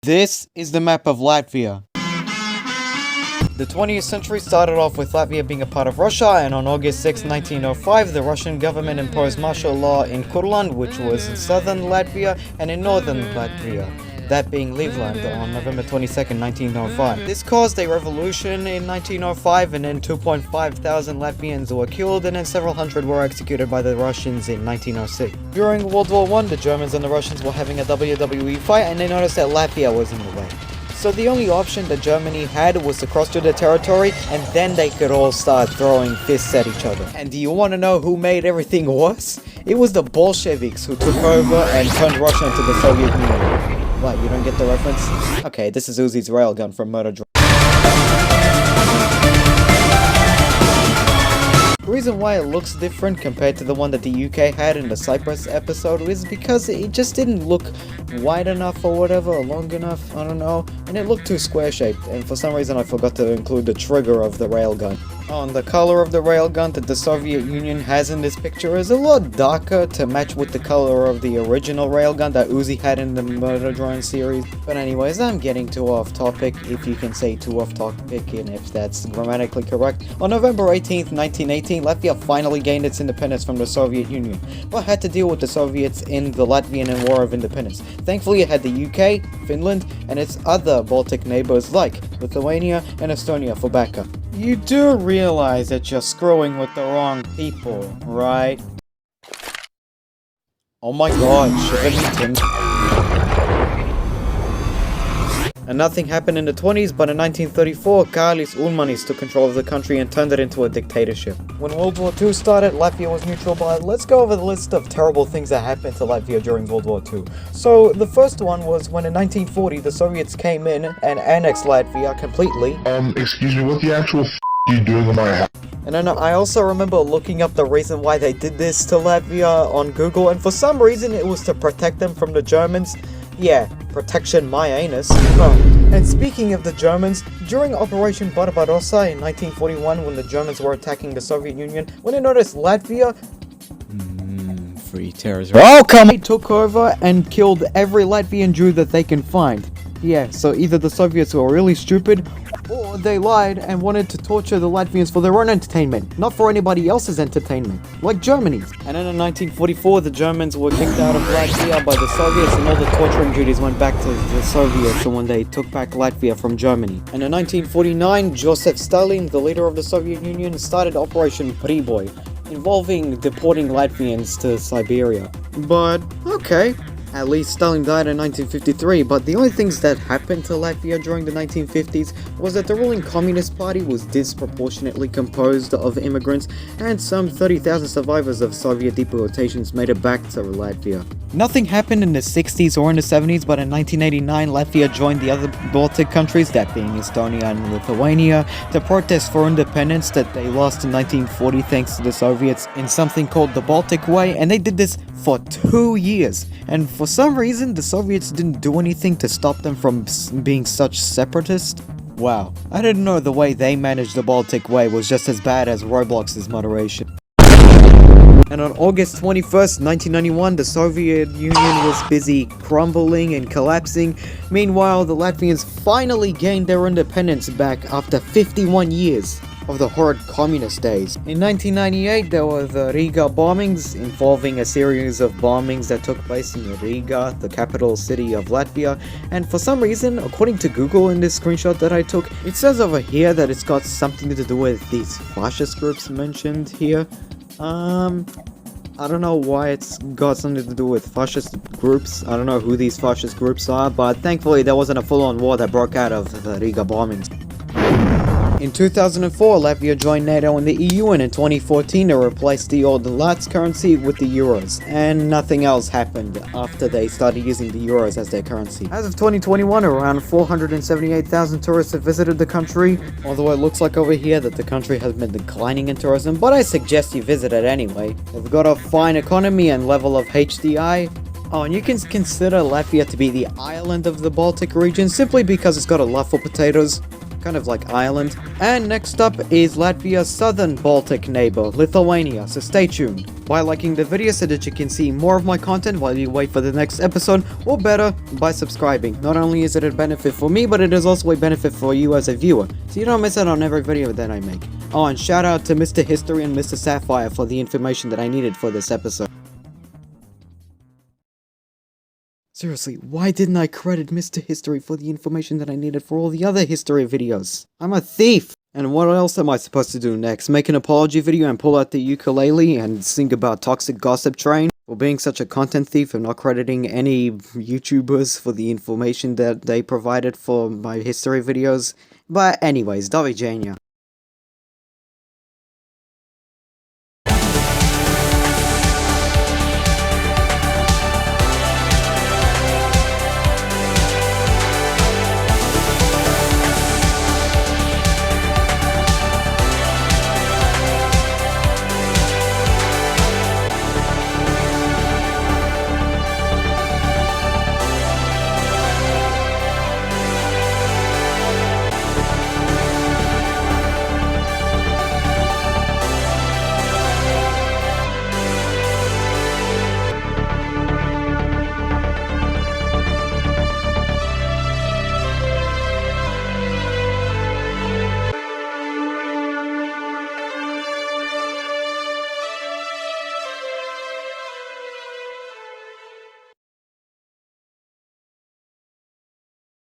This is the map of Latvia. The 20th century started off with Latvia being a part of Russia, and on August 6, 1905, the Russian government imposed martial law in Kurland, which was in southern Latvia, and in northern Latvia, that being Livland, on November 22, 1905. This caused a revolution in 1905, and then 2,500 Latvians were killed, and then several hundred were executed by the Russians in 1906. During World War I, the Germans and the Russians were having a WWE fight, and they noticed that Latvia was in the way. So the only option that Germany had was to cross to the territory, and then they could all start throwing fists at each other. And do you want to know who made everything worse? It was the Bolsheviks who took over and turned Russia into the Soviet Union. What, you don't get the reference? Okay, this is Uzi's railgun from Murder Drone. The reason why it looks different compared to the one that the UK had in the Cyprus episode is because it just didn't look wide enough or whatever, or long enough, I don't know, and it looked too square-shaped, and for some reason I forgot to include the trigger of the railgun. Oh, and the color of the railgun that the Soviet Union has in this picture is a lot darker to match with the color of the original railgun that Uzi had in the Murder Drone series. But anyways, I'm getting too off topic, if you can say too off topic, and if that's grammatically correct. On November 18th, 1918, Latvia finally gained its independence from the Soviet Union, but had to deal with the Soviets in the Latvian War of Independence. Thankfully, it had the UK, Finland, and its other Baltic neighbors like Lithuania and Estonia for backup. You do realize that you're screwing with the wrong people, right? Oh my god, sugar me Tim. And nothing happened in the 20s, but in 1934, Karlis Ulmanis took control of the country and turned it into a dictatorship. When World War II started, Latvia was neutral, but let's go over the list of terrible things that happened to Latvia during World War II. So, the first one was when in 1940, the Soviets came in and annexed Latvia completely. Excuse me, what the actual are you doing in my house? And then I also remember looking up the reason why they did this to Latvia on Google, and for some reason it was to protect them from the Germans. Yeah, protection my anus. Oh. And speaking of the Germans, during Operation Barbarossa in 1941, when the Germans were attacking the Soviet Union, when they noticed Latvia, free terrorism. Oh, come on! They took over and killed every Latvian Jew that they can find. Yeah, so either the Soviets were really stupid, or they lied and wanted to torture the Latvians for their own entertainment, not for anybody else's entertainment, like Germany's. And then in 1944, the Germans were kicked out of Latvia by the Soviets, and all the torturing duties went back to the Soviets when they took back Latvia from Germany. And in 1949, Joseph Stalin, the leader of the Soviet Union, started Operation Priboy, involving deporting Latvians to Siberia. But, okay. At least Stalin died in 1953, but the only things that happened to Latvia during the 1950s was that the ruling Communist Party was disproportionately composed of immigrants, and some 30,000 survivors of Soviet deportations made it back to Latvia. Nothing happened in the 60s or in the 70s, but in 1989 Latvia joined the other Baltic countries, that being Estonia and Lithuania, to protest for independence that they lost in 1940 thanks to the Soviets in something called the Baltic Way, and they did this for 2 years. And for some reason, the Soviets didn't do anything to stop them from being such separatists. Wow, I didn't know the way they managed the Baltic Way was just as bad as Roblox's moderation. And on August 21st, 1991, the Soviet Union was busy crumbling and collapsing. Meanwhile, the Latvians finally gained their independence back after 51 years of the horrid communist days. In 1998, there were the Riga bombings, involving a series of bombings that took place in Riga, the capital city of Latvia, and for some reason, according to Google in this screenshot that I took, it says over here that it's got something to do with these fascist groups mentioned here. I don't know why it's got something to do with fascist groups. I don't know who these fascist groups are, but thankfully there wasn't a full-on war that broke out of the Riga bombings. In 2004, Latvia joined NATO and the EU, and in 2014 they replaced the old Lats currency with the euros, and nothing else happened after they started using the euros as their currency. As of 2021, around 478,000 tourists have visited the country, although it looks like over here that the country has been declining in tourism, but I suggest you visit it anyway. They've got a fine economy and level of HDI. Oh, and you can consider Latvia to be the island of the Baltic region simply because it's got a love for potatoes. kind of like Ireland. And next up is Latvia's southern Baltic neighbor, Lithuania, so stay tuned. By liking the video so that you can see more of my content while you wait for the next episode, or better, by subscribing. Not only is it a benefit for me, but it is also a benefit for you as a viewer, so you don't miss out on every video that I make. Oh, and shout out to Mr. History and Mr. Sapphire for the information that I needed for this episode. Seriously, why didn't I credit Mr. History for the information that I needed for all the other history videos? I'm a thief! And what else am I supposed to do next? Make an apology video and pull out the ukulele and sing about Toxic Gossip Train? For being such a content thief and not crediting any YouTubers for the information that they provided for my history videos? But anyways, do widzenia.